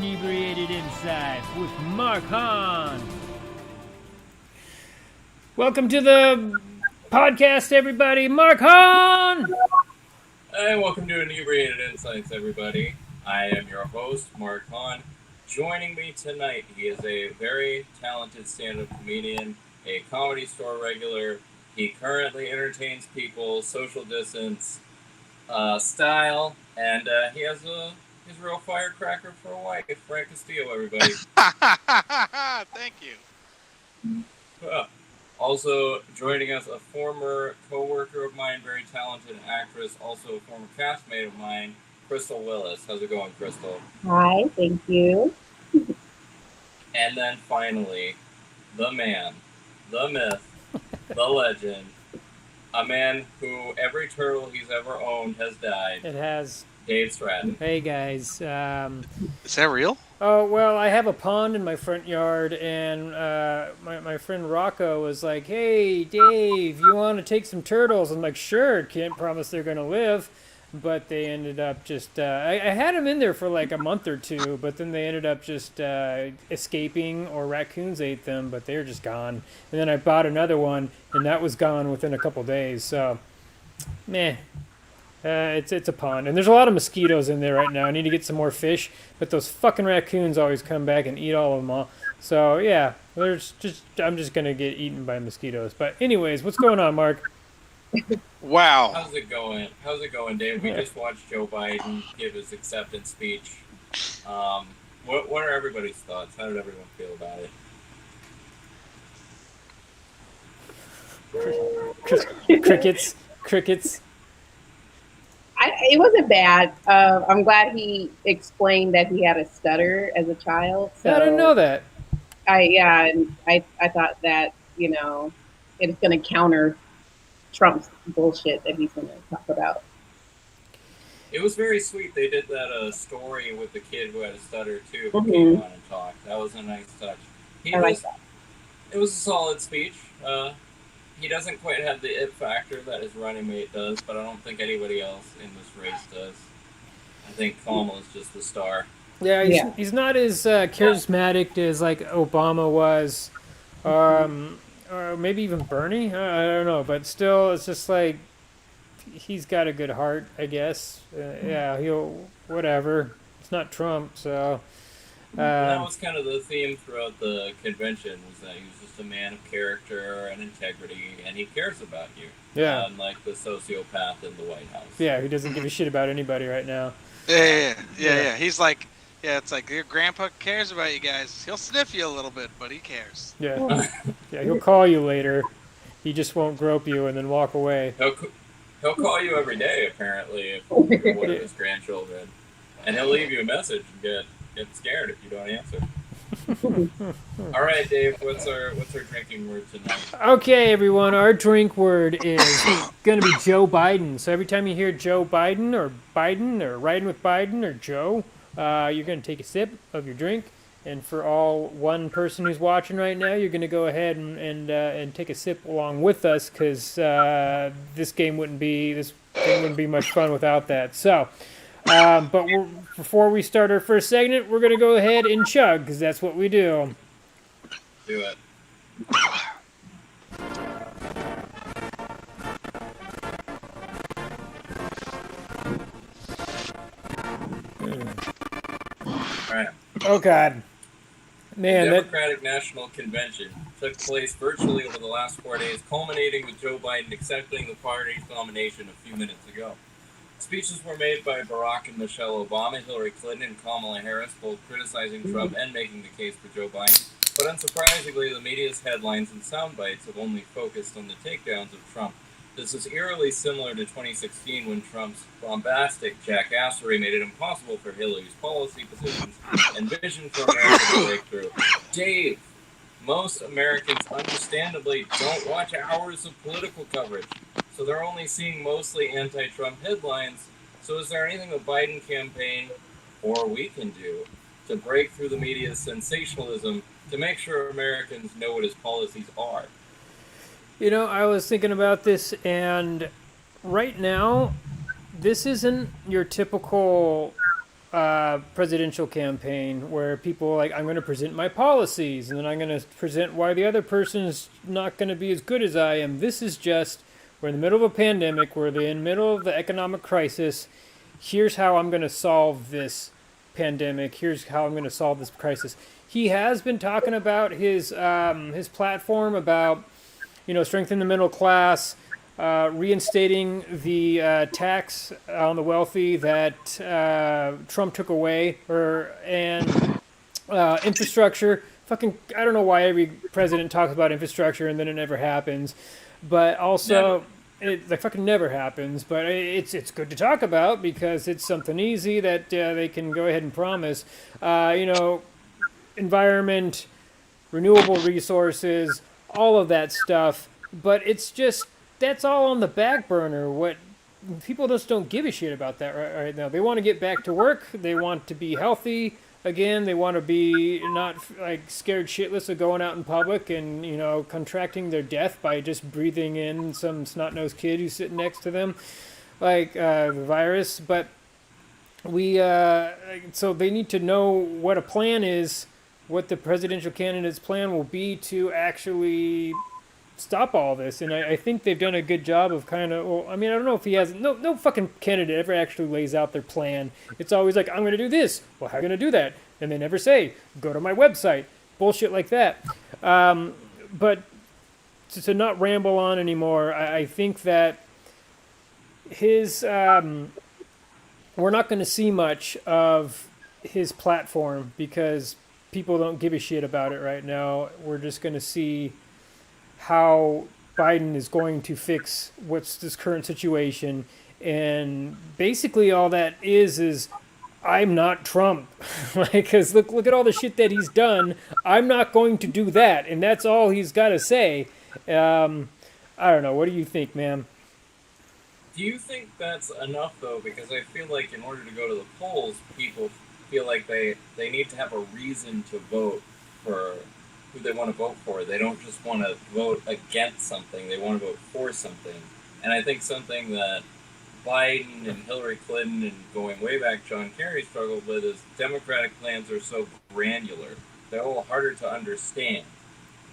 Inebriated Insights with Mark Haan. Welcome to the podcast, everybody. Mark Haan! Hey, welcome to Inebriated Insights, everybody. I am your host, Mark Haan. Joining me tonight, he is a very talented stand-up comedian, a Comedy Store regular. He currently entertains people, social distance style, and he has his real firecracker for a wife, Frank Castillo, everybody. Thank you. Also joining us, a former co-worker of mine, very talented actress, also a former castmate of mine, Krystal Willis. How's it going, Krystal? Hi, thank you. And then finally, the man, the myth, the legend, a man who every turtle he's ever owned has died. It has. Dave Stratton. Hey, guys. Is that real? Oh, well, I have a pond in my front yard, and my friend Rocco was like, hey, Dave, you want to take some turtles? I'm like, sure, can't promise they're going to live. But they ended up just, I had them in there for like a month or two, but then they ended up just escaping, or raccoons ate them, but they were just gone. And then I bought another one, and that was gone within a couple days, so, meh. It's a pond, and there's a lot of mosquitoes in there right now. I need to get some more fish, but those fucking raccoons always come back and eat all of them all. So yeah, I'm just gonna get eaten by mosquitoes. But anyways, what's going on, Mark? Wow. How's it going? How's it going, Dave? We just watched Joe Biden give his acceptance speech. What are everybody's thoughts? How did everyone feel about it? Crickets. It wasn't bad. I'm glad he explained that he had a stutter as a child. So I didn't know that. I thought that, it's going to counter Trump's bullshit that he's going to talk about. It was very sweet. They did that story with the kid who had a stutter too, who came on and talked. That was a nice touch. Like that. It was a solid speech. He doesn't quite have the it factor that his running mate does, but I don't think anybody else in this race does. I think Kamala's just the star. Yeah, he's not as charismatic as like Obama was, or maybe even Bernie. I don't know, but still, it's just like he's got a good heart, I guess. He'll whatever. It's not Trump, so. That was kind of the theme throughout the convention, was that he was just a man of character and integrity, and he cares about you. Yeah. Unlike the sociopath in the White House. Yeah, he doesn't give a shit about anybody right now. Yeah. He's like, it's like your grandpa cares about you guys. He'll sniff you a little bit, but he cares. Yeah. He'll call you later. He just won't grope you and then walk away. He'll call you every day, apparently, if you're one of his grandchildren. And he'll leave you a message and get scared if you don't answer. All right, Dave, what's our drinking word tonight? Okay, everyone, our drink word is going to be Joe Biden. So every time you hear Joe Biden or riding with Biden or Joe, you're going to take a sip of your drink. And for one person who's watching right now, you're going to go ahead and take a sip along with us, because this game wouldn't be much fun without that. So. But before we start our first segment, we're going to go ahead and chug, because that's what we do. Do it. All right. Oh, God. Man, the Democratic National Convention took place virtually over the last 4 days, culminating with Joe Biden accepting the party's nomination a few minutes ago. Speeches were made by Barack and Michelle Obama, Hillary Clinton, and Kamala Harris, both criticizing Trump and making the case for Joe Biden. But unsurprisingly, the media's headlines and sound bites have only focused on the takedowns of Trump. This is eerily similar to 2016, when Trump's bombastic jackassery made it impossible for Hillary's policy positions and vision for America to break through. Dave, most Americans understandably don't watch hours of political coverage, so they're only seeing mostly anti-Trump headlines. So is there anything the Biden campaign, or we can do, to break through the media's sensationalism to make sure Americans know what his policies are? I was thinking about this, and right now, this isn't your typical presidential campaign where people are like, I'm going to present my policies and then I'm going to present why the other person's not going to be as good as I am. This is just, we're in the middle of a pandemic, we're in the middle of the economic crisis. Here's how I'm going to solve this pandemic. Here's how I'm going to solve this crisis. He has been talking about his platform about, strengthen the middle class, reinstating the tax on the wealthy that Trump took away, and infrastructure. Fucking, I don't know why every president talks about infrastructure and then it never happens, but also it fucking never happens. But it's good to talk about because it's something easy that they can go ahead and promise. Environment, renewable resources, all of that stuff. But it's just, that's all on the back burner. What people just don't give a shit about that right now. They want to get back to work. They want to be healthy again. They want to be not like scared shitless of going out in public and contracting their death by just breathing in some snot-nosed kid who's sitting next to them, like the virus. But so they need to know what a plan is, what the presidential candidate's plan will be to actually stop all this. And I think they've done a good job of I don't know if he has, no fucking candidate ever actually lays out their plan. It's always like, I'm going to do this. Well, how are you going to do that? And they never say, go to my website. Bullshit like that. But to not ramble on anymore, I think that his, we're not going to see much of his platform because people don't give a shit about it right now. We're just going to see how Biden is going to fix what's this current situation. And basically all that is I'm not Trump. Because look at all the shit that he's done. I'm not going to do that. And that's all he's got to say. I don't know. What do you think, ma'am? Do you think that's enough, though? Because I feel like in order to go to the polls, people feel like they need to have a reason to vote for who they want to vote for. They don't just want to vote against something. They want to vote for something. And I think something that Biden and Hillary Clinton and going way back John Kerry struggled with is Democratic plans are so granular. They're a little harder to understand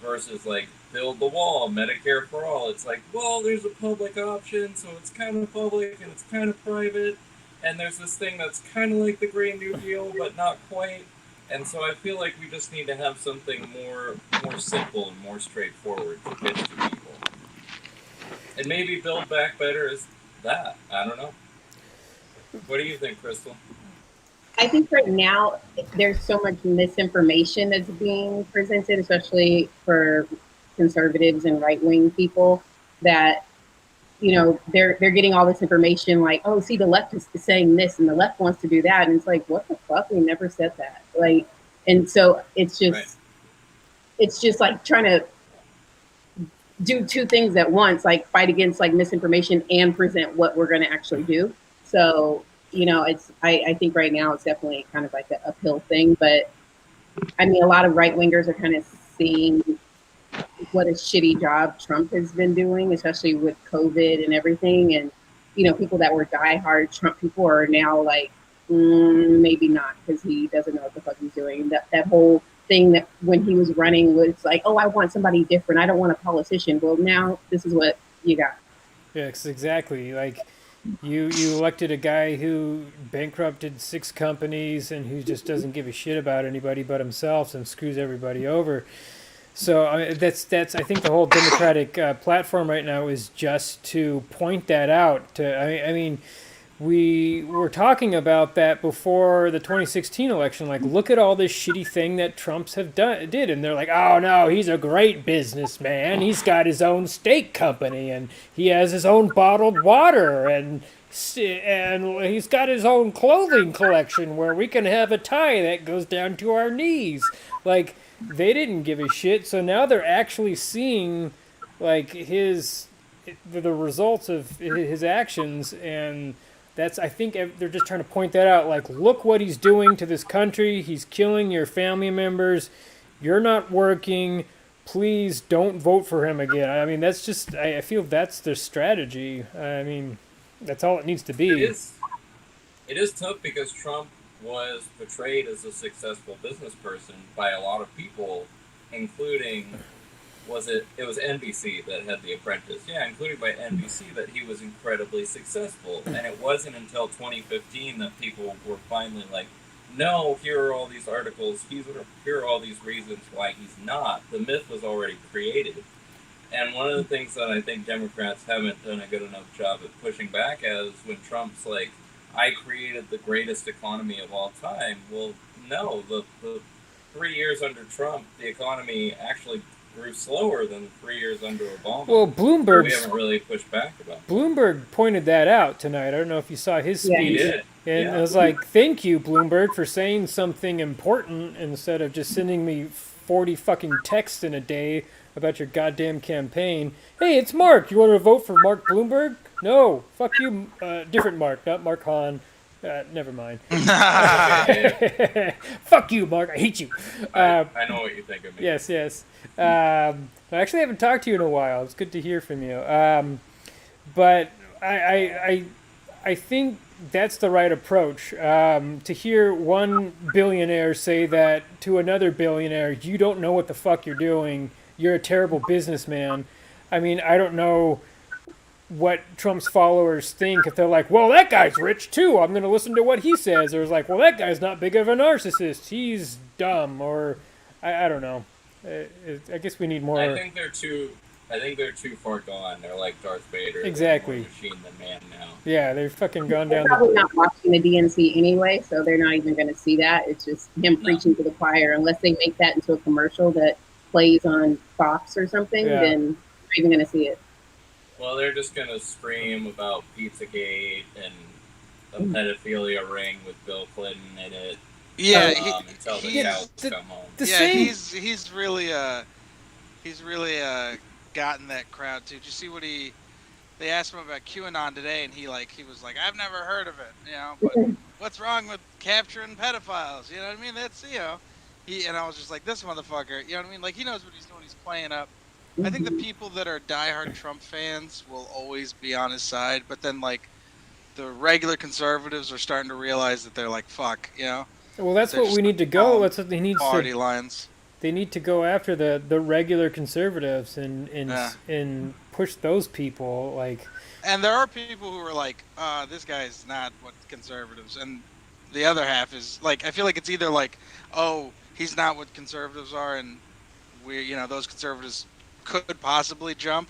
versus like build the wall, Medicare for all. It's like, well, there's a public option, so it's kind of public and it's kind of private. And there's this thing that's kind of like the Green New Deal, but not quite. And so I feel like we just need to have something more simple and more straightforward to pitch to people. And maybe Build Back Better is that. I don't know. What do you think, Krystal? I think right now there's so much misinformation that's being presented, especially for conservatives and right-wing people, that they're getting all this information like, oh, see, the left is saying this and the left wants to do that, and it's like, what the fuck? We never said that. Like, and so it's just Right. It's just like trying to do two things at once, like fight against like misinformation and present what we're going to actually do. So it's I think right now it's definitely kind of like an uphill thing, but I mean a lot of right wingers are kind of seeing what a shitty job Trump has been doing, especially with COVID and everything. And, people that were diehard Trump people are now like, maybe not, because he doesn't know what the fuck he's doing. That whole thing that when he was running was like, oh, I want somebody different. I don't want a politician. Well, now this is what you got. Yeah, exactly. Like you elected a guy who bankrupted 6 companies and who just doesn't give a shit about anybody but himself and screws everybody over. So that's I think the whole Democratic platform right now is just to point that out. I mean, we were talking about that before the 2016 election. Like, look at all this shitty thing that Trump's did, and they're like, oh no, he's a great businessman. He's got his own steak company, and he has his own bottled water, and he's got his own clothing collection where we can have a tie that goes down to our knees. Like, they didn't give a shit, so now they're actually seeing like the results of his actions, and I think they're just trying to point that out. Like, look what he's doing to this country. He's killing your family members. You're not working. Please don't vote for him again. I mean, that's just, I feel that's their strategy. I mean, that's all it needs to be. It is tough because Trump was portrayed as a successful business person by a lot of people, including it was NBC that had The Apprentice. Yeah, including by NBC, that he was incredibly successful. And it wasn't until 2015 that people were finally like, no, here are all these articles, here are all these reasons why he's not. The myth was already created. And one of the things that I think Democrats haven't done a good enough job at pushing back at is when Trump's like, I created the greatest economy of all time. Well, no, the 3 years under Trump, the economy actually grew slower than the 3 years under Obama. Well, We haven't really pushed back about it. Bloomberg pointed that out tonight. I don't know if you saw his speech. Yeah, He did. And Yeah. I was like, thank you, Bloomberg, for saying something important instead of just sending me 40 fucking texts in a day about your goddamn campaign. Hey, it's Mark. You want to vote for Mark Bloomberg? No. Fuck you. Different Mark, not Mark Haan. Never mind. Fuck you, Mark. I hate you. I know what you think of me. Yes, yes. I actually haven't talked to you in a while. It's good to hear from you. But I think that's the right approach. To hear one billionaire say that to another billionaire, you don't know what the fuck you're doing. You're a terrible businessman. I mean, I don't know what Trump's followers think. If they're like, well, that guy's rich too, I'm going to listen to what he says. Or it's like, well, that guy's not big of a narcissist. He's dumb. Or I don't know. I guess we need more. I think they're too far gone. They're like Darth Vader. Exactly. They're more machine than man now. Yeah, they've fucking gone They're down. probably not watching the DNC anyway, so they're not even going to see that. It's just him preaching to the choir. Unless they make that into a commercial that plays on Fox or something, Yeah. then you're not even going to see it. Well, they're just going to scream about Pizzagate and a pedophilia ring with Bill Clinton in it. Yeah, Until the he's- cows come home. The yeah, same. he's really gotten that crowd too. Did you see what they asked him about QAnon today, and he was like, I've never heard of it, but what's wrong with capturing pedophiles? You know what I mean? That's and I was just like, this motherfucker, you know what I mean? Like, he knows what he's doing. He's playing up. I think the people that are diehard Trump fans will always be on his side, but then like the regular conservatives are starting to realize that they're like, fuck, Well, that's They're what we just need to go. on That's what they need party to. lines. They need to go after the regular conservatives and push those people. Like, And there are people who are like, this guy's not what conservatives, and the other half is like, I feel like it's either like, oh, he's not what conservatives are, and those conservatives could possibly jump,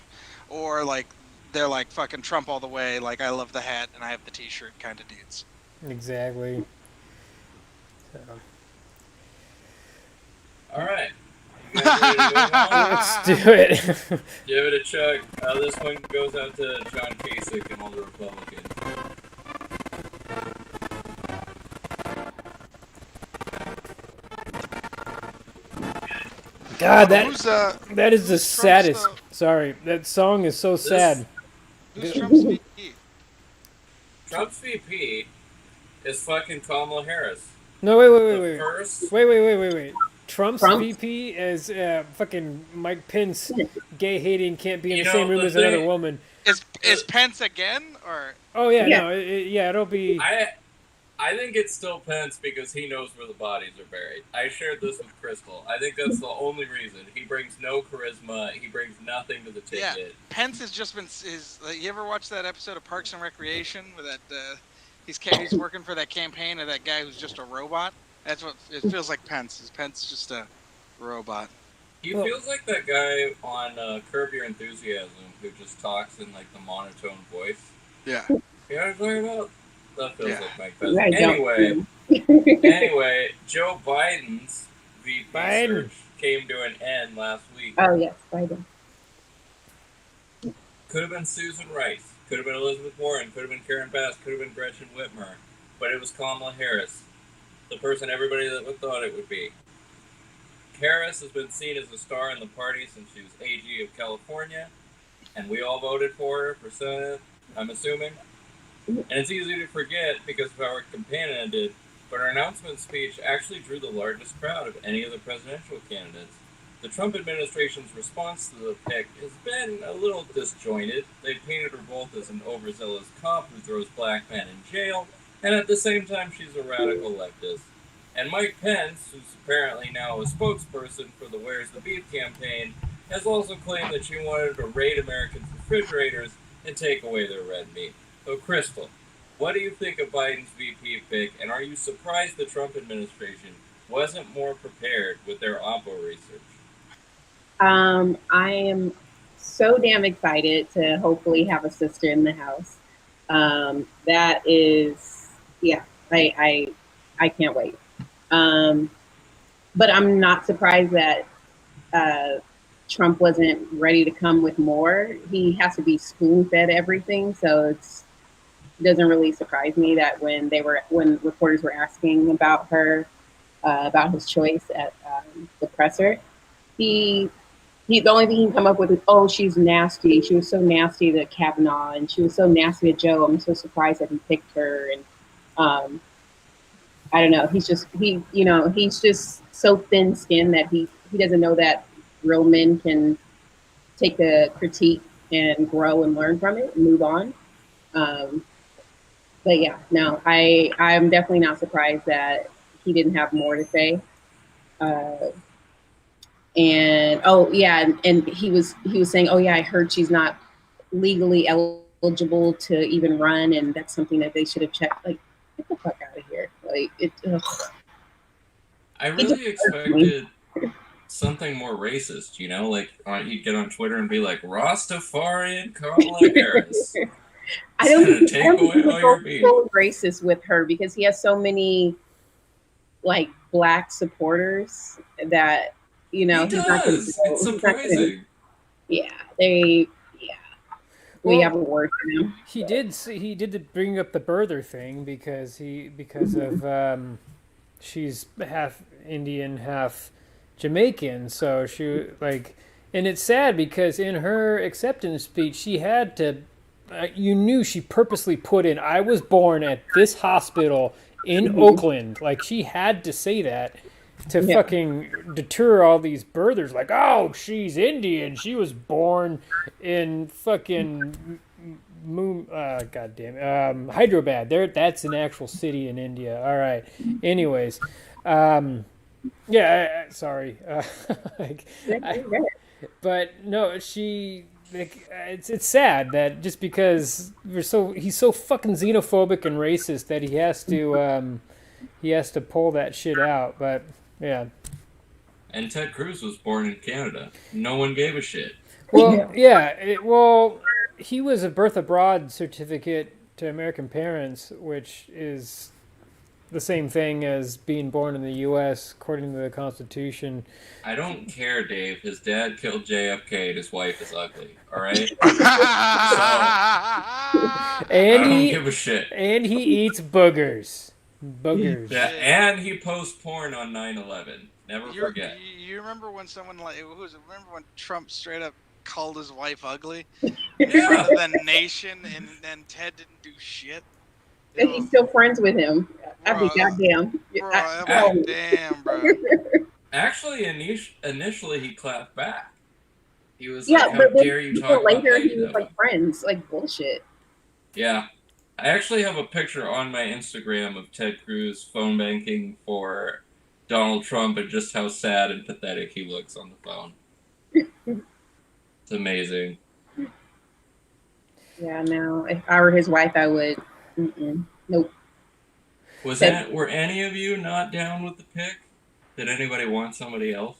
or like they're like fucking Trump all the way, like I love the hat and I have the t-shirt kind of dudes. exactly. So. All right. You guys ready to go on? Let's do it. Give it a chug. This one goes out to John Kasich and all the Republicans. God, Who's that is the Trump's, saddest. Sorry, that song is so sad. who's Trump's VP? Trump's VP is fucking Kamala Harris. No, The wait. first. Wait. Trump's Trump? VP is fucking Mike Pence, gay hating, can't be in You the know, same room the as another thing- woman. Is Pence again, or Oh yeah, Yeah. no, it'll be. I think it's still Pence because he knows where the bodies are buried. I shared this with Krystal. I think that's the only reason. He brings no charisma. He brings nothing to the Yeah. ticket. Pence has just been you ever watch that episode of Parks and Recreation where that he's working for that campaign of that guy who's just a robot? That's what it feels like. Pence is just a robot. He Well- feels like that guy on Curb Your Enthusiasm who just talks in like the monotone voice. Yeah. You know what I'm talking about? That feels Yeah. like Mike Pence. I don't. Anyway, Joe Biden's VP Biden. search came to an end last week. Oh yes, Biden. Could have been Susan Rice. Could have been Elizabeth Warren. Could have been Karen Bass. Could have been Gretchen Whitmer. But it was Kamala Harris, the person everybody thought it would be. Harris has been seen as a star in the party since she was AG of California, and we all voted for her for Senate, I'm assuming. And it's easy to forget because of how her companion did, but her announcement speech actually drew the largest crowd of any of the presidential candidates. The Trump administration's response to the pick has been a little disjointed. They painted her both as an overzealous cop who throws black men in jail, and at the same time she's a radical leftist. And Mike Pence, who's apparently now a spokesperson for the Where's the Beef campaign, has also claimed that she wanted to raid Americans' refrigerators and take away their red meat. So, Krystal, what do you think of Biden's VP pick, and are you surprised the Trump administration wasn't more prepared with their Oppo research? I am so damn excited to hopefully have a sister in the house. That is, yeah, I can't wait. But I'm not surprised that Trump wasn't ready to come with more. He has to be spoon-fed everything, so it doesn't really surprise me that when reporters were asking about her, about his choice at the presser, the only thing he can come up with is, oh, she's nasty. She was so nasty to Kavanaugh, and she was so nasty to Joe. I'm so surprised that he picked her. And I don't know. He's just so thin-skinned that he doesn't know that real men can take a critique and grow and learn from it and move on. But yeah, no, I'm definitely not surprised that he didn't have more to say. And oh yeah, and he was saying, oh yeah, I heard she's not legally eligible to even run, and that's something that they should have checked. Like, get the fuck out of here! Like it. Ugh. I really expected something more racist, you know, like he'd get on Twitter and be like, Rastafarian Kamala Harris. I don't take away all your beef. So racist with her because he has so many like black supporters that. You know, he does. It's surprising. We have a word for him. He did bring up the birther thing because of she's half Indian, half Jamaican, so she and it's sad because in her acceptance speech she had to you knew she purposely put in, I was born at this hospital in Oakland, like she had to say that to fucking deter all these birthers, like, oh, she's Indian. She was born in fucking Hyderabad. That's an actual city in India. All right. Anyways, sorry. But no, she. It's sad that just because he's so fucking xenophobic and racist that he has to pull that shit out, but. Yeah. And Ted Cruz was born in Canada. No one gave a shit. Well, he was a birth abroad certificate to American parents, which is the same thing as being born in the U.S. according to the Constitution. I don't care, Dave. His dad killed JFK and his wife is ugly. All right? And I don't give a shit. And he eats boogers. Boogers. Yeah, and he posts porn on 9/11. Never forget. You remember when someone remember when Trump straight up called his wife ugly Yeah. in front of the nation, and then Ted didn't do shit? And he's still friends with him. I'd be goddamn. Damn, bro. Actually, initially he clapped back. He was like, "How dare you talk about later he was like friends, like bullshit." Yeah. I actually have a picture on my Instagram of Ted Cruz phone banking for Donald Trump and just how sad and pathetic he looks on the phone. It's amazing. Yeah, no. If I were his wife, I would. Nope. Were any of you not down with the pick? Did anybody want somebody else?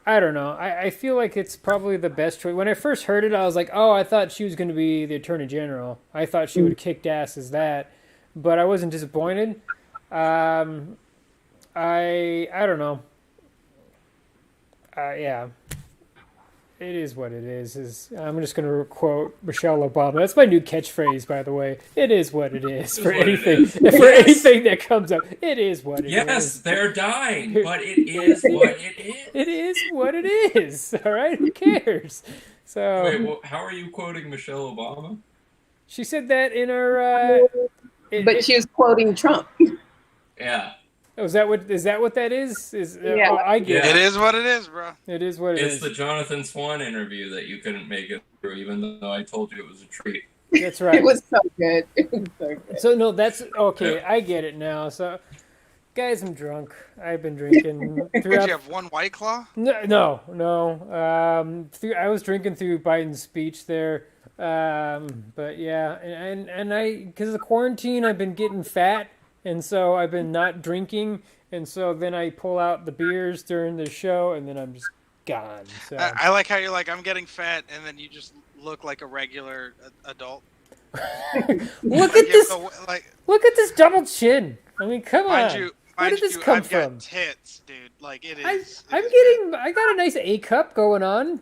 I don't know. I feel like it's probably the best choice. When I first heard it, I was like, oh, I thought she was going to be the Attorney General. I thought she would have kicked ass as that. But I wasn't disappointed. I don't know. Yeah. It is what it is. I'm just going to quote Michelle Obama. That's my new catchphrase, by the way. It is what it is. For anything that comes up, it is what it is. Yes, they're dying, but it is what it is. It is what it is. All right? Who cares? So. Wait, well, how are you quoting Michelle Obama? She said that in her. But she was quoting Trump. Yeah. Oh, is that what that is? Yeah. Oh, I get it. It is what it is, bro. It is what it is. It's the Jonathan Swan interview that you couldn't make it through, even though I told you it was a treat. That's right. It was so good. It was so good. So no, that's okay. I get it now. So, guys, I'm drunk. I've been drinking Did throughout. you have one White Claw? No. I was drinking through Biden's speech there. But yeah, and I, because of the quarantine, I've been getting fat, and so I've been not drinking, and so then I pull out the beers during the show, and then I'm just gone. So I like how you're like, I'm getting fat, and then you just look like a regular adult. look Like, at this. like, Look at this double chin. I mean, come mind on. you, Where did this I've come got from? tits, dude. Like it I, is. I'm it is getting. I got a nice A cup going on.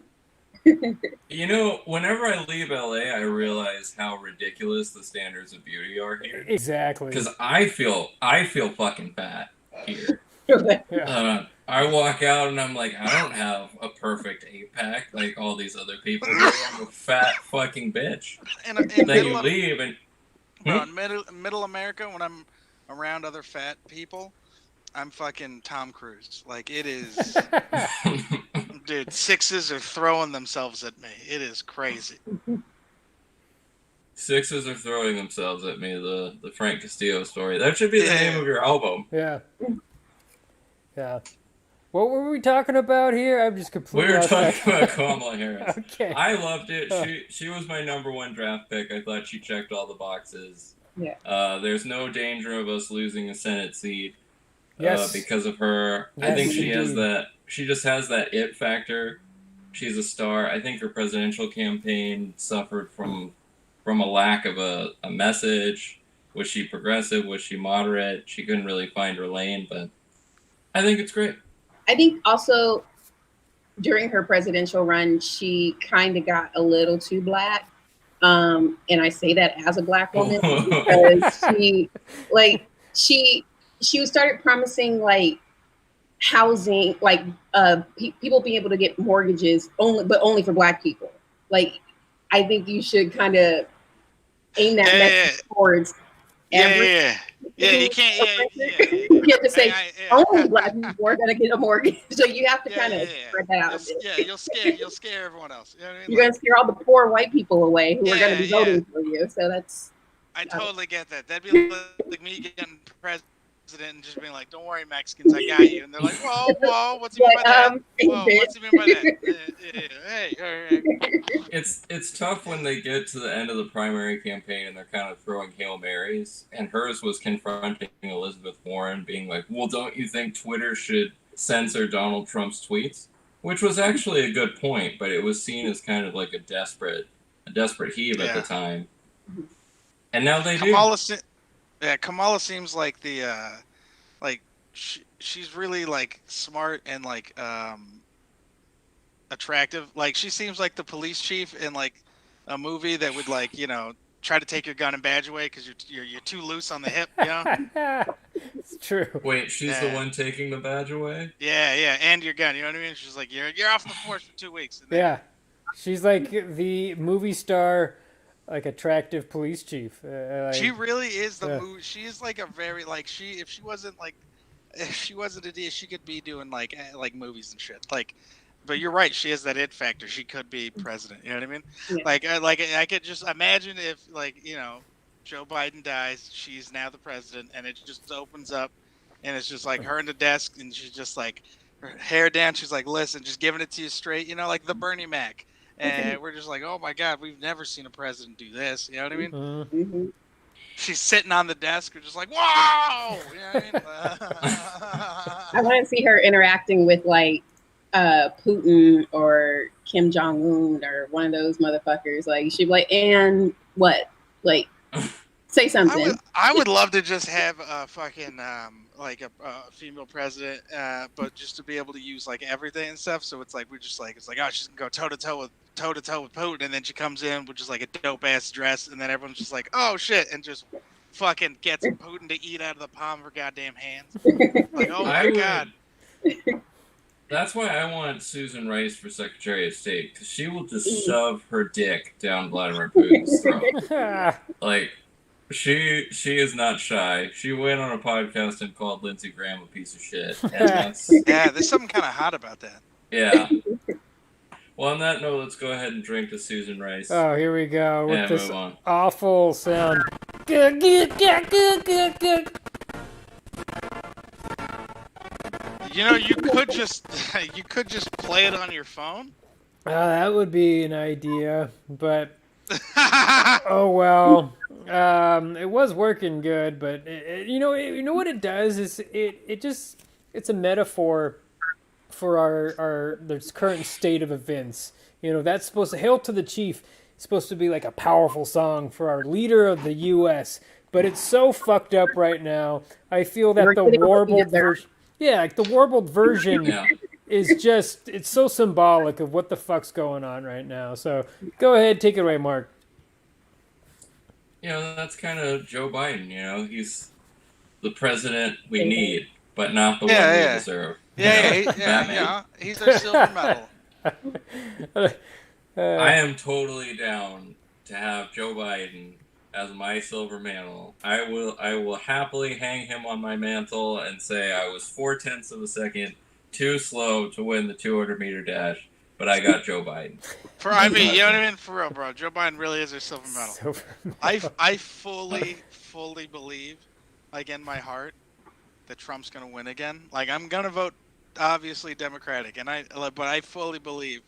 You know, whenever I leave LA, I realize how ridiculous the standards of beauty are here. Exactly. Because I feel fucking fat here. Yeah. I walk out and I'm like, I don't have a perfect 8-pack like all these other people do. I'm a fat fucking bitch. in Then middle you of, leave and bro, in middle America, when I'm around other fat people, I'm fucking Tom Cruise. Like it is, dude. Sixes are throwing themselves at me. It is crazy. sixes are throwing themselves at me. The Frank Castillo story. That should be the name of your album. Yeah. Yeah. What were we talking about here? I'm just We completely. were lost talking track. about Kamala Harris. Okay. I loved it. She was my number one draft pick. I thought she checked all the boxes. Yeah. There's no danger of us losing a Senate seat Yes. because of her. I Yes, think she has indeed. that. She just has that it factor. She's a star. I think her presidential campaign suffered from a lack of a message. Was she progressive? Was she moderate? She couldn't really find her lane, but I think it's great. I think also during her presidential run, she kind of got a little too black. And I say that as a black woman because she started promising like housing, like people being able to get mortgages only for black people. Like, I think you should kind of aim that message towards every. Yeah, you can't. You have to say Yeah. only black people are gonna get a mortgage, so you have to kind of spread that out. You'll scare everyone else. You know what I mean? You're gonna scare all the poor white people away who are gonna be Yeah. voting for you. So that's. I totally get that. That'd be like me getting president and just being like, "Don't worry, Mexicans, I got you." And they're like, "Whoa, what's he mean by that? Whoa, what's he mean by that?" Hey. It's tough when they get to the end of the primary campaign and they're kind of throwing Hail Marys, and hers was confronting Elizabeth Warren, being like, well, don't you think Twitter should censor Donald Trump's tweets? Which was actually a good point, but it was seen as kind of like a desperate heave at the time. And now they do. Kamala seems like the she's really like smart and like attractive. Like she seems like the police chief in like a movie that would like, you know, try to take your gun and badge away because you're too loose on the hip, you know? It's true. Wait, she's the one taking the badge away? Yeah, and your gun, you know what I mean? She's like, you're off the force for 2 weeks. And then, Yeah. She's like the movie star, like attractive police chief. she really is the movie. She is like a very like if she wasn't a D, she could be doing like movies and shit. Like, but you're right. She has that it factor. She could be president. You know what I mean? Yeah. Like I could just imagine if like, you know, Joe Biden dies, she's now the president, and it just opens up, and it's just like her in the desk, and she's just like her hair down. She's like, listen, just giving it to you straight. You know, like the Bernie Mac. And we're just like, oh my God, we've never seen a president do this. You know what I mean? Mm-hmm. She's sitting on the desk, we're just like, whoa! You know what I mean? I want to see her interacting with like Putin or Kim Jong-un or one of those motherfuckers. Like she'd be like, and what? Like, say something. I would love to just have a fucking like a female president, but just to be able to use like everything and stuff. So it's like it's like oh, she's gonna go toe to toe with Putin, and then she comes in with just like a dope ass dress, and then everyone's just like, oh shit, and just fucking gets Putin to eat out of the palm of her goddamn hands. Like, oh my God. That's why I want Susan Rice for Secretary of State, because she will just shove her dick down Vladimir Putin's throat. Like, she is not shy. She went on a podcast and called Lindsey Graham a piece of shit. And that's, yeah, there's something kind of hot about that. Yeah. Well, on that note, let's go ahead and drink to Susan Rice. Oh, here we go with And this move on. awful sound. You know, you could just play it on your phone. That would be an idea, but oh well. It was working good, but you know what it does is it's a metaphor for our this current state of events. You know, that's supposed to hail to the chief. It's supposed to be like a powerful song for our leader of the U.S., but it's so fucked up right now. I feel that the warbled version, like the warbled version is just, it's so symbolic of what the fuck's going on right now. So go ahead, take it away, Mark. You know, that's kind of Joe Biden. You know, he's the president we need, but not the one we deserve. He's our silver medal. I am totally down to have Joe Biden as my silver mantle. I will happily hang him on my mantle and say I was 0.4 of a second too slow to win the 200-meter dash, but I got Joe Biden. You know what I mean? For real, bro. Joe Biden really is our silver medal. I fully believe, like in my heart, that Trump's gonna win again. Like I'm gonna vote, obviously Democratic, but I fully believe,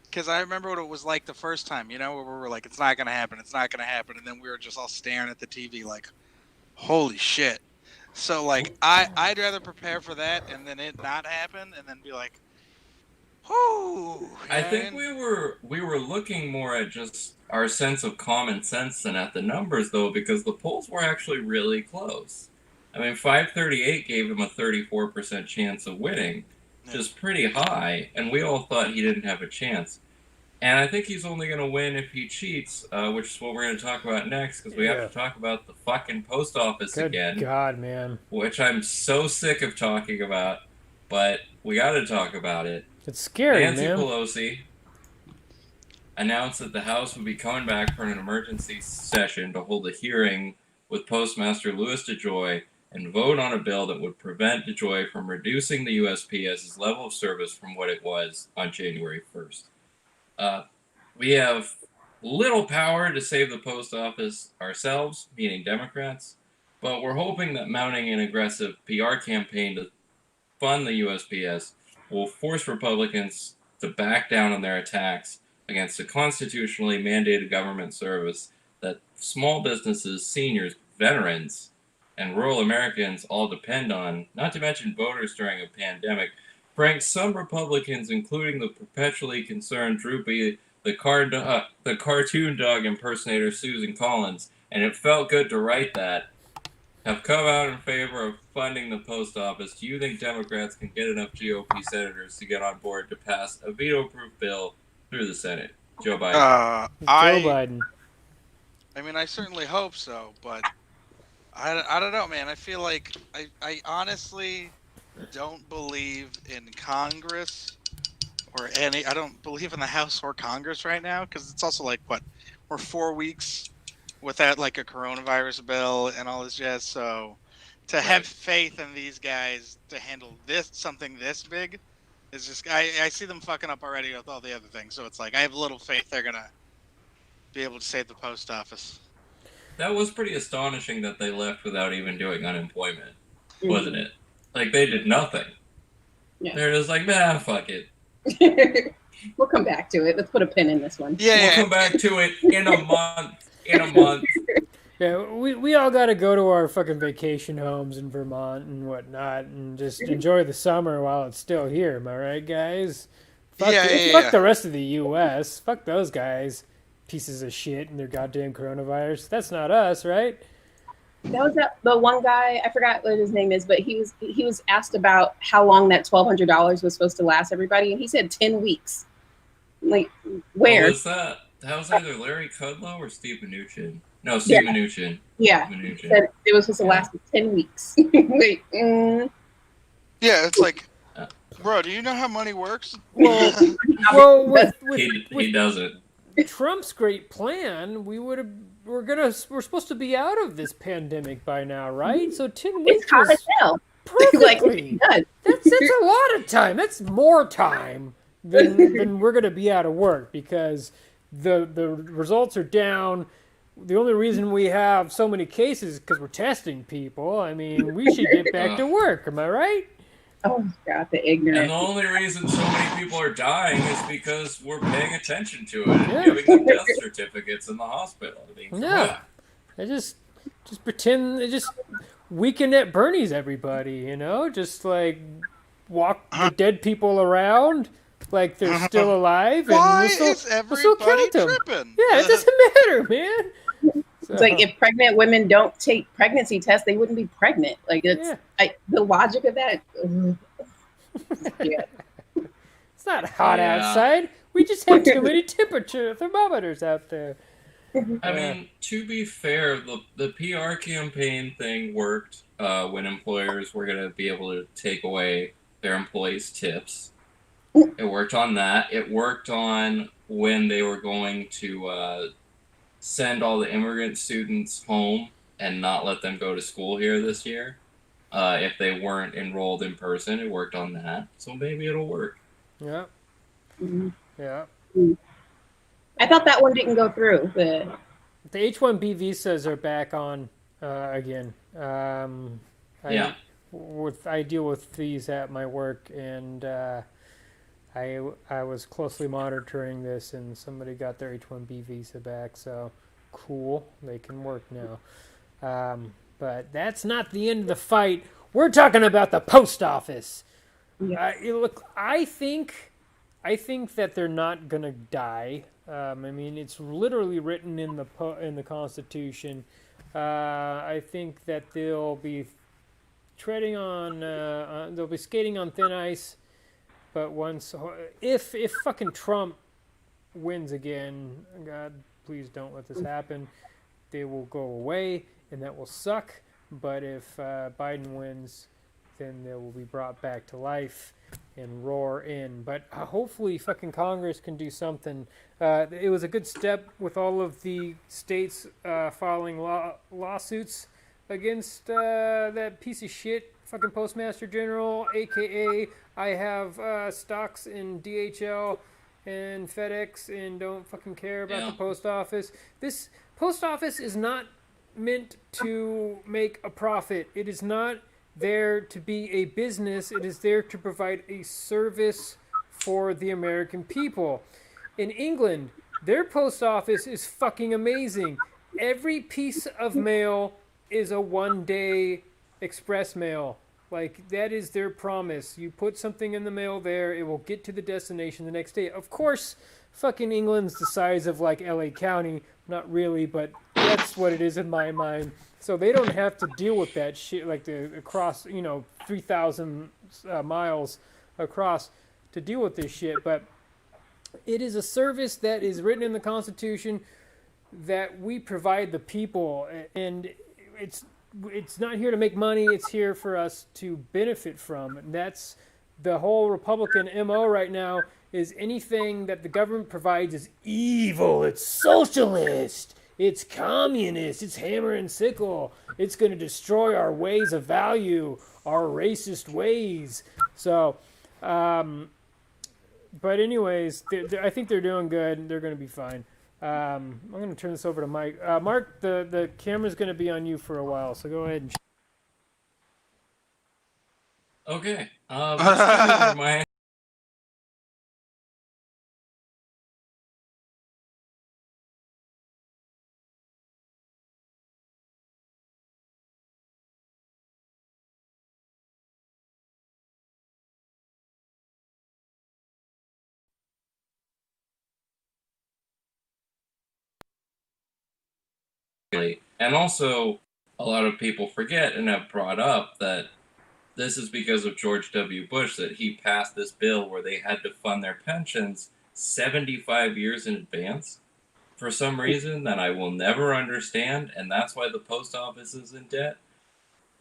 because I remember what it was like the first time. You know, where we were like, it's not gonna happen, and then we were just all staring at the TV like, holy shit. So like, I'd rather prepare for that and then it not happen, and then be like, whoo. I think we were looking more at just our sense of common sense than at the numbers, though, because the polls were actually really close. I mean, 538 gave him a 34% chance of winning, which is pretty high, and we all thought he didn't have a chance. And I think he's only going to win if he cheats, which is what we're going to talk about next, because we have to talk about the fucking post office again. God, man. Which I'm so sick of talking about, but we got to talk about it. It's scary, Nancy man. Pelosi announced that the House would be coming back for an emergency session to hold a hearing with Postmaster Louis DeJoy and vote on a bill that would prevent DeJoy from reducing the USPS's level of service from what it was on January 1st. We have little power to save the post office ourselves, meaning Democrats, but we're hoping that mounting an aggressive PR campaign to fund the USPS will force Republicans to back down on their attacks against a constitutionally mandated government service that small businesses, seniors, veterans, and rural Americans all depend on, not to mention voters during a pandemic. Frank, some Republicans, including the perpetually concerned Droopy, the cartoon dog impersonator Susan Collins, and it felt good to write that, have come out in favor of funding the post office. Do you think Democrats can get enough GOP senators to get on board to pass a veto-proof bill through the Senate? Joe Biden. Joe Biden. I mean, I certainly hope so, but I don't know, man. I feel like I honestly don't believe in Congress or I don't believe in the House or Congress right now, because it's also like, we're 4 weeks without like a coronavirus bill and all this jazz. So to have faith in these guys to handle something this big is just, I see them fucking up already with all the other things. So it's like, I have little faith they're going to be able to save the post office. That was pretty astonishing that they left without even doing unemployment, wasn't it? Like, they did nothing. Yeah. They're just like, nah, fuck it. We'll come back to it. Let's put a pin in this one. We'll come back to it in a month. Yeah, we all got to go to our fucking vacation homes in Vermont and whatnot and just enjoy the summer while it's still here. Am I right, guys? Fuck the rest of the U.S. Fuck those guys. Pieces of shit and their goddamn coronavirus. That's not us, right? That was the one guy, I forgot what his name is, but he was asked about how long that $1,200 was supposed to last everybody, and he said 10 weeks. Like, where? What was that? That was either Larry Kudlow or Steve Mnuchin. No, Steve Mnuchin. Yeah. Mnuchin. Said it was supposed to last 10 weeks. Wait. Yeah, it's like, bro, do you know how money works? Well, he doesn't. Trump's great plan, we're supposed to be out of this pandemic by now, right? So 10 weeks it's hot as hell. Perfectly. Like, that's a lot of time. That's more time then we're gonna be out of work because the results are down. The only reason we have so many cases is because we're testing people. I mean, we should get back to work. Am I right? Oh God, the And ignorance. the only reason so many people are dying is because we're paying attention to it and Yeah. giving them death certificates in the hospital. I mean, come Yeah. on. I just pretend they just weekend at Bernie's everybody, you know? Just like walk the dead people around like they're still alive, and Why we'll is still everybody count them. tripping? Yeah, it doesn't matter, man. It's like if pregnant women don't take pregnancy tests, they wouldn't be pregnant. Like it's the logic of that. Yeah. It's not hot Yeah. outside. We just have too many temperature thermometers out there. I mean, to be fair, the PR campaign thing worked when employers were going to be able to take away their employees' tips. It worked on that. It worked on when they were going to send all the immigrant students home and not let them go to school here this year. If they weren't enrolled in person, it worked on that. So maybe it'll work. Yeah. Mhm. Yeah. I thought that one didn't go through. The H-1B visas are back on again. Yeah. I deal with these at my work, and I was closely monitoring this, and somebody got their H-1B visa back. So cool, they can work now. But that's not the end of the fight. We're talking about the post office. Yeah. Look, I think that they're not gonna die. I mean, it's literally written in the Constitution. I think that they'll be treading on, they'll be skating on thin ice. But if fucking Trump wins again, God, please don't let this happen. They will go away, and that will suck. But if Biden wins, then they will be brought back to life and roar in. But hopefully fucking Congress can do something. It was a good step with all of the states filing lawsuits against that piece of shit fucking Postmaster General, aka I have stocks in DHL and FedEx and don't fucking care about the post office. This post office is not meant to make a profit. It is not there to be a business. It is there to provide a service for the American people. In England, their post office is fucking amazing. Every piece of mail is a one-day express mail. Like, that is their promise. You put something in the mail there, it will get to the destination the next day. Of course, fucking England's the size of, like, LA County. Not really, but that's what it is in my mind. So they don't have to deal with that shit, like across, 3,000 miles across to deal with this shit. But it is a service that is written in the Constitution that we provide the people, and it's not here to make money. It's here for us to benefit from. And that's the whole Republican MO right now. Is anything that the government provides is evil. It's socialist. It's communist. It's hammer and sickle. It's going to destroy our ways of value, our racist ways. So, but anyways, I think they're doing good. They're going to be fine. I'm going to turn this over to Mike. Mark, the camera's going to be on you for a while, so go ahead and. Okay. Just to remind and also, a lot of people forget and have brought up that this is because of George W. Bush, that he passed this bill where they had to fund their pensions 75 years in advance for some reason that I will never understand, and that's why the post office is in debt.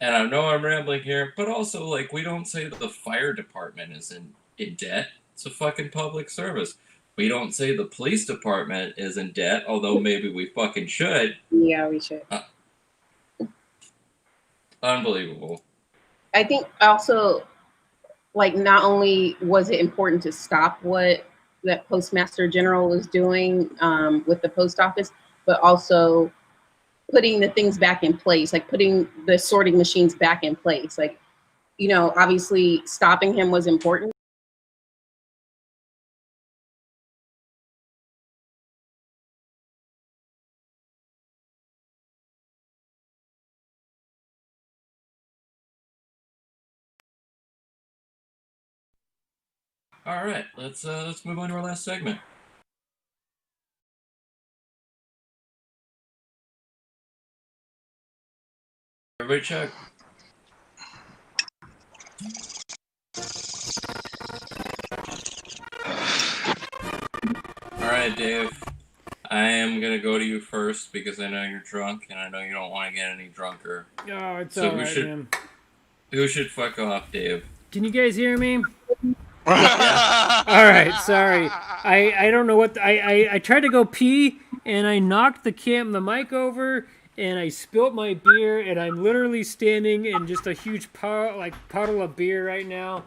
And I know I'm rambling here, but also, like, we don't say that the fire department is in debt. It's a fucking public service. We don't say the police department is in debt, although maybe we fucking should. Yeah, we should. Unbelievable. I think also like not only was it important to stop what that Postmaster General was doing with the post office, but also putting the things back in place, like putting the sorting machines back in place. Like, you know, obviously stopping him was important. All right, let's move on to our last segment. Everybody check. All right, Dave. I am gonna go to you first because I know you're drunk and I know you don't want to get any drunker. Oh, it's So all right, man. Who should fuck off, Dave? Can you guys hear me? All right, sorry. I don't know what I tried to go pee and I knocked the mic over and I spilt my beer and I'm literally standing in just a huge puddle of beer right now.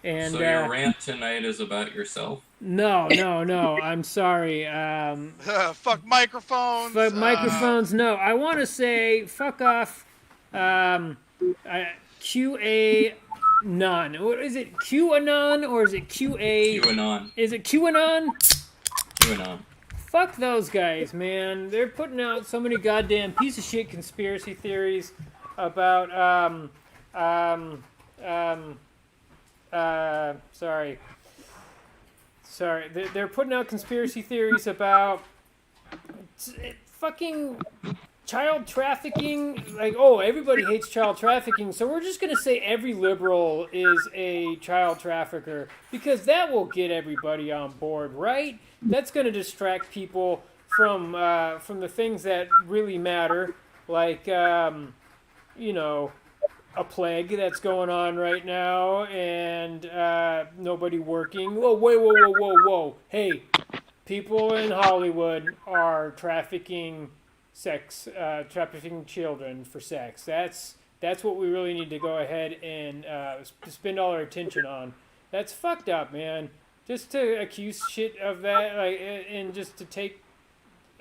And so your rant tonight is about yourself? No. I'm sorry. Fuck microphones. Fuck microphones. No, I want to say fuck off. QA. None. What is it? QAnon or is it QA? QAnon. Is it QAnon? QAnon. Fuck those guys, man. They're putting out so many goddamn piece of shit conspiracy theories about sorry. They're putting out conspiracy theories about fucking child trafficking. Like, oh, everybody hates child trafficking, so we're just gonna say every liberal is a child trafficker because that will get everybody on board, right? That's gonna distract people from the things that really matter, like you know, a plague that's going on right now and nobody working. Whoa! Hey, people in Hollywood are trafficking children for sex. That's what we really need to go ahead and spend all our attention on. That's fucked up, man. Just to accuse shit of that, like, and just to take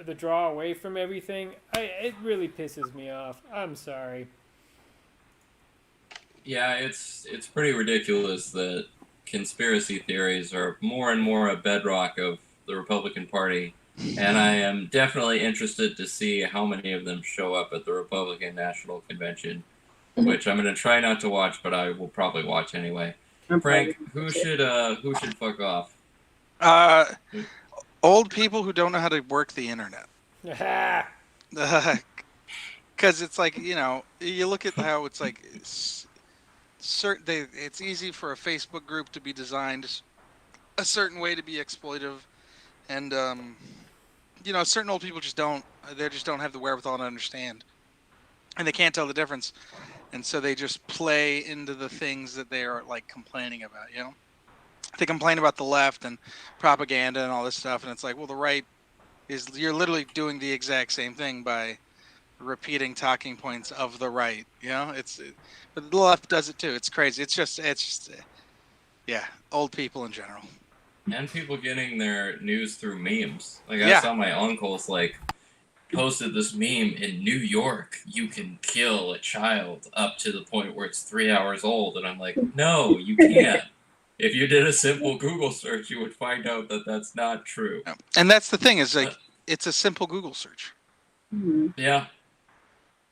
the draw away from everything, it really pisses me off. I'm sorry. Yeah, it's pretty ridiculous that conspiracy theories are more and more a bedrock of the Republican Party. And I am definitely interested to see how many of them show up at the Republican National Convention, which I'm going to try not to watch, but I will probably watch anyway. Frank, who should fuck off? Old people who don't know how to work the internet. Because it's like, you know, you look at how it's like, it's easy for a Facebook group to be designed a certain way to be exploitive, and you know, certain old people just don't have the wherewithal to understand, and they can't tell the difference, and so they just play into the things that they are like complaining about. You know, they complain about the left and propaganda and all this stuff, and it's like, well, the right you're literally doing the exact same thing by repeating talking points of the right. You know, but the left does it too. It's crazy. It's just yeah, old people in general. And people getting their news through memes. Like, I saw my uncle's, like, posted this meme in New York. You can kill a child up to the point where it's 3 hours old. And I'm like, no, you can't. If you did a simple Google search, you would find out that that's not true. And that's the thing, is like, it's a simple Google search. Yeah.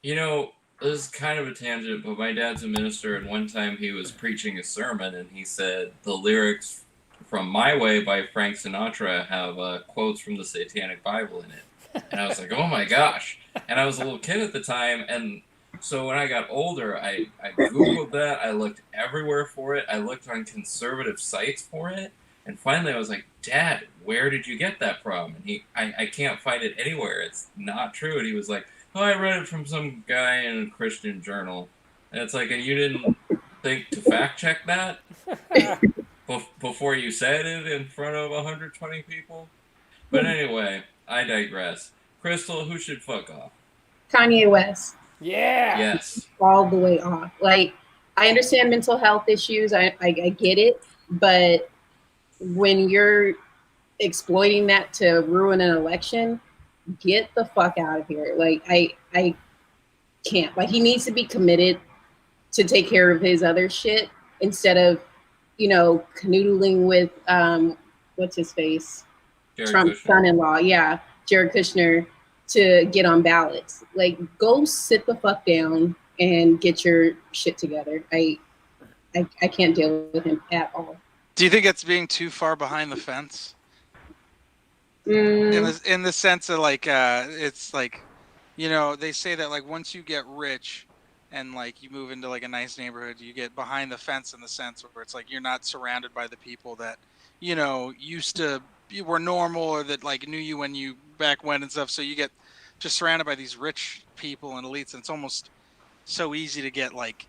You know, this is kind of a tangent, but my dad's a minister, and one time he was preaching a sermon, and he said the lyrics from My Way by Frank Sinatra have quotes from the Satanic Bible in it. And I was like, oh my gosh. And I was a little kid at the time, and so when I got older, I Googled that, I looked everywhere for it, I looked on conservative sites for it, and finally I was like, Dad, where did you get that from? And I can't find it anywhere, it's not true. And he was like, oh, I read it from some guy in a Christian journal. And it's like, and you didn't think to fact check that? Before you said it in front of 120 people? But anyway, I digress. Krystal, who should fuck off? Kanye West. Yeah. Yes. All the way off. Like, I understand mental health issues. I get it, but when you're exploiting that to ruin an election, get the fuck out of here. Like I can't. Like he needs to be committed to take care of his other shit instead of, canoodling with what's his face? Jared Trump's Kushner. son-in-law, yeah, Jared Kushner, to get on ballots. Like, go sit the fuck down and get your shit together. I can't deal with him at all. Do you think it's being too far behind the fence? Mm, In the sense of like, it's like, they say that like once you get rich and like you move into like a nice neighborhood, you get behind the fence in the sense where it's like you're not surrounded by the people that, used to were normal or that like knew you when you back when and stuff. So you get just surrounded by these rich people and elites, and it's almost so easy to get like,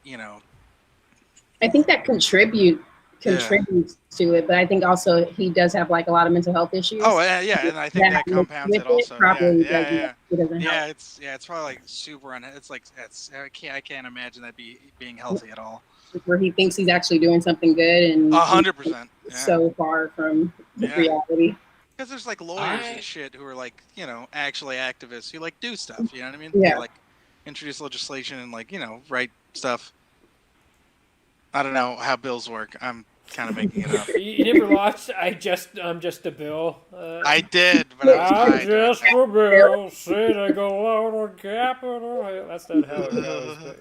I think that contributes to it, but I think also he does have like a lot of mental health issues. Oh yeah, and I think that compounds it also. Yeah. It's probably like super it's like I can't imagine that being healthy at all. Where he thinks he's actually doing something good, and 100%. So far from reality. Because there's like lawyers and shit who are like, actually activists who like do stuff. You know what I mean? Yeah. They like introduce legislation and like, write stuff. I don't know how bills work. I'm kind of making it up. You never watched I'm Just a Bill? I did, but I was I'm just a bill, said I go out on Capitol. That's not how it goes, but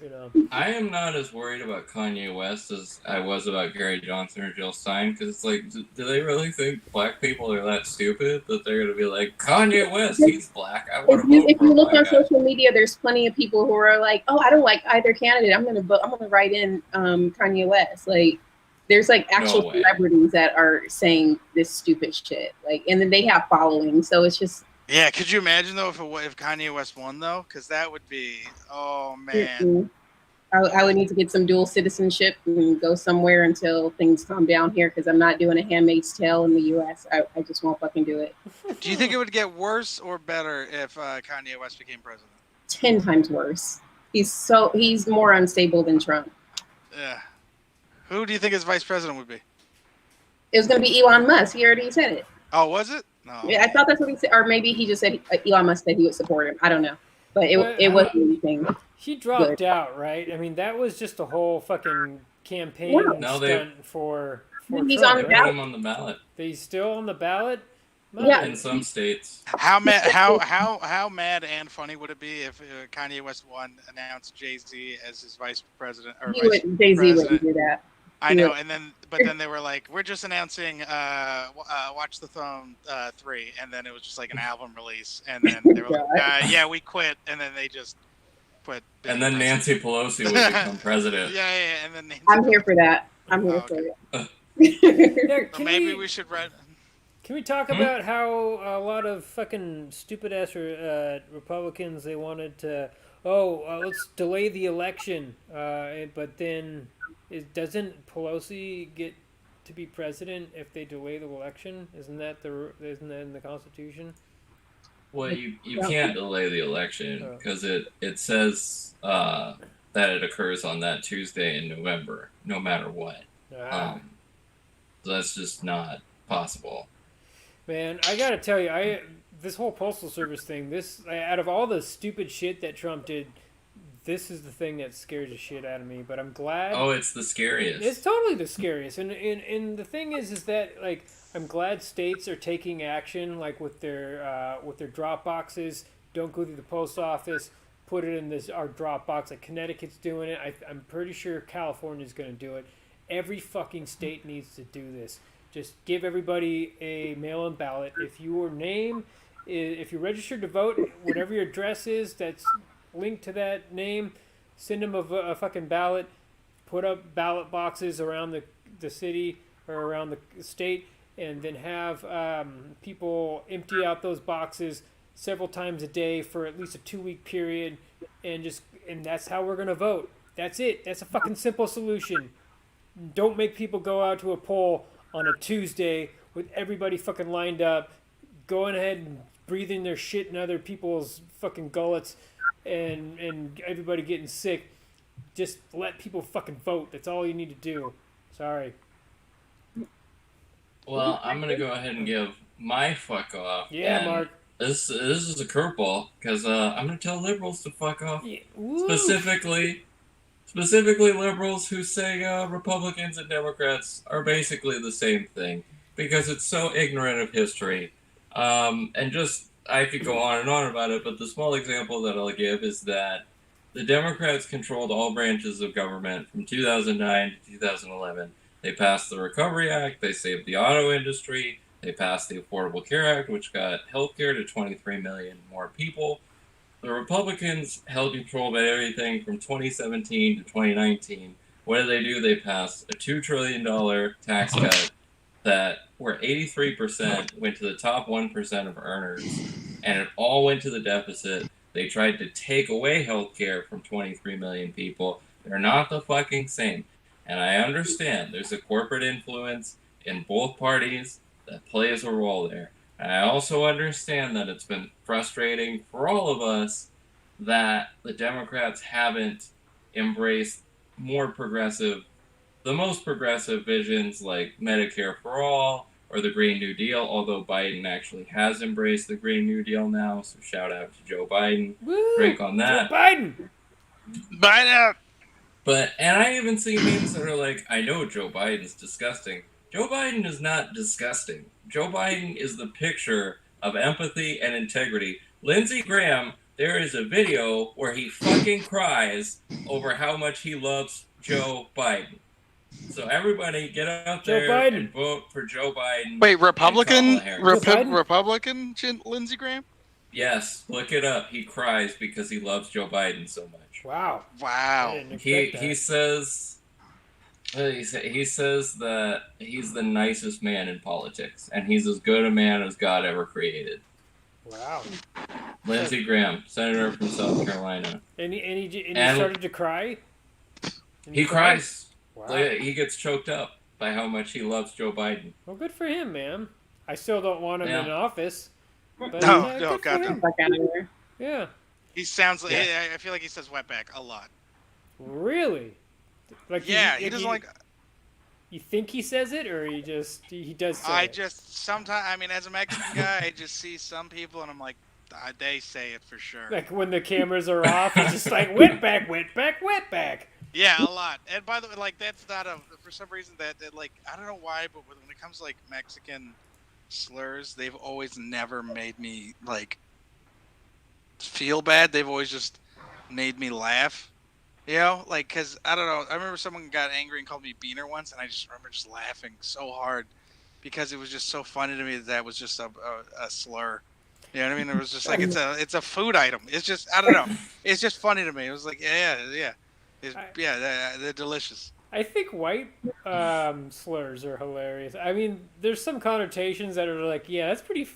I am not as worried about Kanye West as I was about Gary Johnson or Jill Stein, because it's like, do they really think black people are that stupid that they're going to be like, Kanye West, he's black, I want to vote if for you a look black on guy. social media, there's plenty of people who are like, oh, I don't like either candidate, I'm gonna write in Kanye West. Like, there's like actual celebrities that are saying this stupid shit, like, and then they have following, so it's just. Yeah, could you imagine though if Kanye West won though? Because that would be, oh man. I would need to get some dual citizenship and go somewhere until things calm down here, because I'm not doing a Handmaid's Tale in the U.S. I just won't fucking do it. Do you think it would get worse or better if Kanye West became president? 10 times worse. He's more unstable than Trump. Yeah. Who do you think his vice president would be? It was going to be Elon Musk. He already said it. Oh, was it? No. Yeah, I thought that's what he said, or maybe he just said Elon Musk said he would support him. I don't know, but it wasn't anything. He dropped out, right? I mean, that was just a whole fucking campaign stunt for he's Trump, on the ballot. Put him on the ballot. He's still on the ballot. Yeah, in some states. How mad and funny would it be if Kanye West won, announced Jay-Z as his vice president or vice president? Jay-Z wouldn't do that. I know, but then they were like, we're just announcing Watch the Throne 3, and then it was just like an album release, and then they were like, yeah, we quit, and then they just quit. And then Nancy Pelosi would become president. Yeah, and then Nancy I'm here for that. I'm here for it. Yeah, maybe we should write. Can we talk about how a lot of fucking stupid ass Republicans, they wanted to, let's delay the election, but then doesn't Pelosi get to be president if they delay the election? Isn't that in the Constitution? Well, you can't delay the election because it says that it occurs on that Tuesday in November, no matter what. So that's just not possible. Man, I gotta tell you, this whole Postal Service thing, out of all the stupid shit that Trump did, this is the thing that scares the shit out of me. But I'm glad. Oh, it's the scariest. It's totally the scariest, and the thing is that like I'm glad states are taking action, like with their drop boxes. Don't go through the post office. Put it in our drop box. Like Connecticut's doing it. I'm pretty sure California's going to do it. Every fucking state needs to do this. Just give everybody a mail-in ballot. If you're registered to vote, whatever your address is that's linked to that name, send them a fucking ballot. Put up ballot boxes around the city or around the state, and then have people empty out those boxes several times a day for at least a 2-week period, and that's how we're gonna vote. That's it. That's a fucking simple solution. Don't make people go out to a poll on a Tuesday with everybody fucking lined up, going ahead and breathing their shit in other people's fucking gullets, and everybody getting sick. just let people fucking vote. That's all you need to do. Sorry. Well, I'm gonna go ahead and give my fuck off. Yeah, and Mark. This is a curveball because I'm gonna tell liberals to fuck off. Yeah. Specifically liberals who say Republicans and Democrats are basically the same thing because it's so ignorant of history. And just I could go on and on about it, but the small example that I'll give is that the Democrats controlled all branches of government from 2009 to 2011. They passed the Recovery Act, they saved the auto industry, they passed the Affordable Care Act, which got healthcare to 23 million more people. The Republicans held control of everything from 2017 to 2019. What did they do? They passed a $2 trillion tax cut that where 83% went to the top 1% of earners, and it all went to the deficit. They tried to take away healthcare from 23 million people. They're not the fucking same. And I understand there's a corporate influence in both parties that plays a role there. And I also understand that it's been frustrating for all of us that the Democrats haven't embraced the most progressive visions like Medicare for all or the Green New Deal, although Biden actually has embraced the Green New Deal now, so shout out to Joe Biden. Woo! Break on that. Joe Biden! Biden! And I even see memes that are like, I know Joe Biden's disgusting. Joe Biden is not disgusting. Joe Biden is the picture of empathy and integrity. Lindsey Graham, there is a video where he fucking cries over how much he loves Joe Biden. So everybody get out there and vote for Joe Biden. Wait, Republican Lindsey Graham? Yes, look it up. He cries because he loves Joe Biden so much. Wow. He says that he's the nicest man in politics, and he's as good a man as God ever created. Wow. Lindsey Graham, senator from South Carolina. And he started to cry? He cries. Wow. He gets choked up by how much he loves Joe Biden. Well, good for him, man. I still don't want him in office. But, No, God, no. Yeah. He sounds like, I feel like he says wetback a lot. Really? Like he doesn't like... You think he says it, or he does say it? Sometimes, I mean, as a Mexican guy, I just see some people, and I'm like, they say it for sure. Like, when the cameras are off, he's just like, wetback, wetback, wetback. Yeah, a lot. And by the way, like, that's not for some reason that like, I don't know why, but when it comes to, like, Mexican slurs, they've always never made me, like, feel bad. They've always just made me laugh. You know, like, because, I don't know, I remember someone got angry and called me Beaner once, and I just remember just laughing so hard because it was just so funny to me that was just a slur. You know what I mean? It was just like, it's a food item. It's just, I don't know. It's just funny to me. It was like, they're delicious. I think white slurs are hilarious. I mean, there's some connotations that are like, yeah, that's pretty,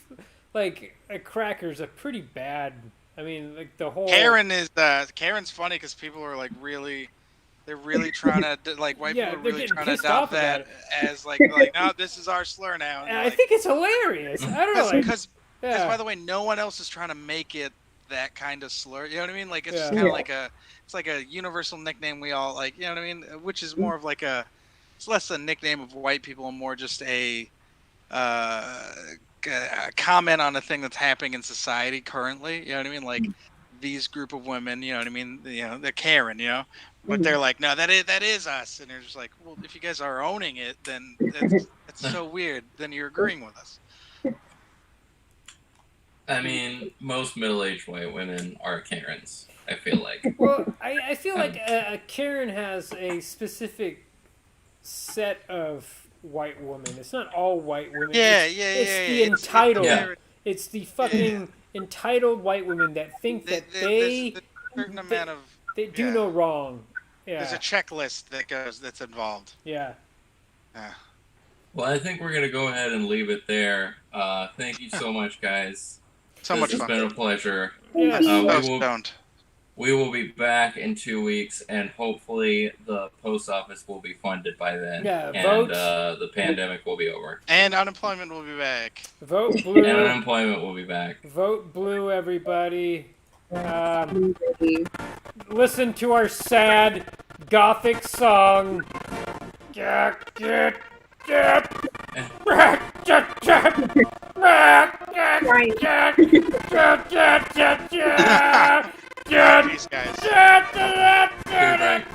like, a cracker's a pretty bad... I mean, like the whole Karen's funny because people are like they're really trying to like white people are really trying to adopt that as like no, this is our slur now. And I think it's hilarious. I don't know, because by the way, no one else is trying to make it that kind of slur. You know what I mean? Like it's just kind of like it's like a universal nickname we all like. You know what I mean? Which is more of like it's less a nickname of white people and more just a comment on a thing that's happening in society currently, you know what I mean? Like these group of women, you know what I mean? You know, they're Karen, you know, but they're like, no, that is us, and they're just like, well, if you guys are owning it, then that's so weird. Then you're agreeing with us. I mean, most middle-aged white women are Karens. I feel like. Well, I feel like a Karen has a specific set of white woman. It's not all white women. It's the entitled. It's the fucking entitled white women that think that they do no wrong. Yeah. There's a checklist that's involved. Yeah. Well, I think we're gonna go ahead and leave it there. Thank you so much, guys. This has been a pleasure. Yeah. We will be back in 2 weeks, and hopefully the post office will be funded by then. Yeah, and the pandemic will be over. And unemployment will be back. Vote blue. And unemployment will be back. Vote blue, everybody. Listen to our sad gothic song. These guys. Dude, right.